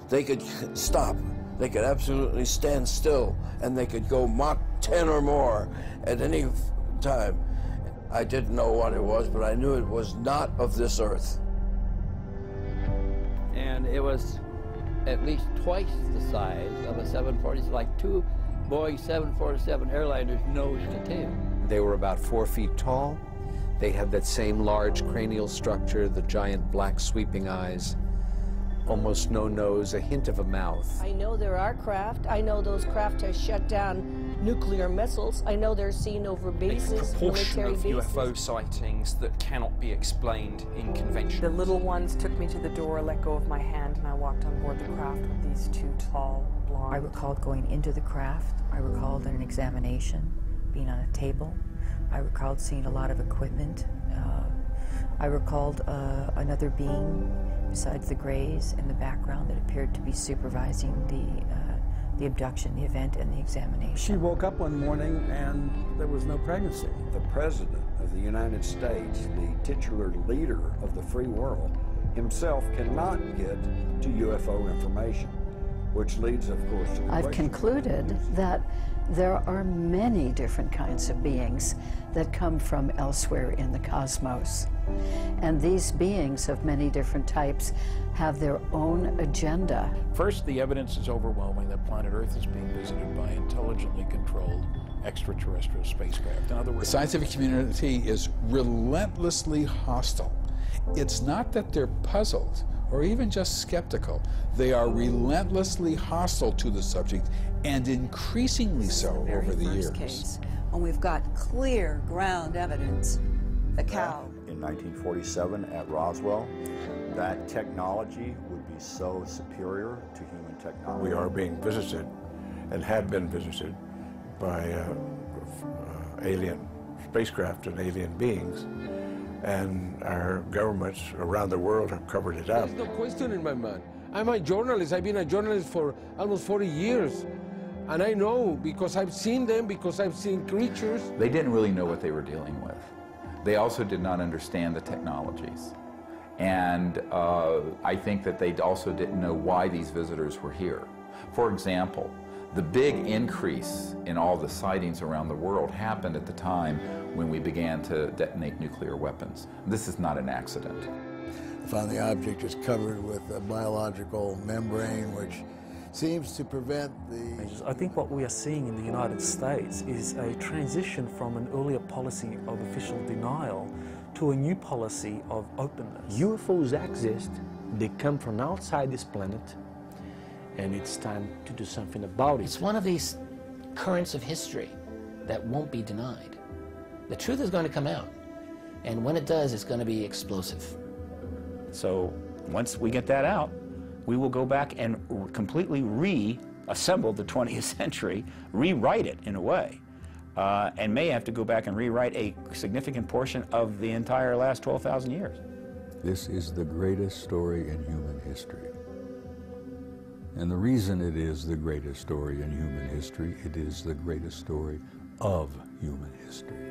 They could stop. They could absolutely stand still, and they could go Mach 10 or more at any time. I didn't know what it was, but I knew it was not of this earth. And it was at least twice the size of a 747, like two Boeing 747 airliners nose to tail. They were about 4 feet tall. They had that same large cranial structure, the giant black sweeping eyes, almost no nose, a hint of a mouth. I know there are craft. I know those craft have shut down nuclear missiles. I know they're seen over bases, military bases. UFO sightings that cannot be explained in convention. The little ones took me to the door, let go of my hand, and I walked on board the craft with these two tall, blonde. I recalled going into the craft. I recalled an examination, being on a table. I recalled seeing a lot of equipment. I recalled another being besides the Greys in the background that appeared to be supervising the abduction, the event, and the examination. She woke up one morning and there was no pregnancy. The President of the United States, the titular leader of the free world, himself cannot get to UFO information, which leads, of course, to the I've question. concluded that there are many different kinds of beings that come from elsewhere in the cosmos. And these beings of many different types have their own agenda. First, the evidence is overwhelming that planet Earth is being visited by intelligently controlled extraterrestrial spacecraft. In other words, the scientific community is relentlessly hostile. It's not that they're puzzled or even just skeptical. They are relentlessly hostile to the subject, and increasingly so over the years. Case, when we've got clear ground evidence, the cow. In 1947 at Roswell, that technology would be so superior to human technology. We are being visited and have been visited by alien spacecraft and alien beings, and our governments around the world have covered it up. There's no question in my mind. I'm a journalist. I've been a journalist for almost 40 years. And I know because I've seen them, because I've seen creatures. They didn't really know what they were dealing with. They also did not understand the technologies. And I think that they also didn't know why these visitors were here. For example, the big increase in all the sightings around the world happened at the time when we began to detonate nuclear weapons. This is not an accident. I found the object is covered with a biological membrane which seems to prevent the... I think what we are seeing in the United States is a transition from an earlier policy of official denial to a new policy of openness. UFOs exist, they come from outside this planet, and it's time to do something about it. It's one of these currents of history that won't be denied. The truth is going to come out, and when it does, it's going to be explosive. So once we get that out, we will go back and completely reassemble the 20th century, rewrite it in a way, and may have to go back and rewrite a significant portion of the entire last 12,000 years. This is the greatest story in human history. And the reason it is the greatest story in human history, it is the greatest story of human history.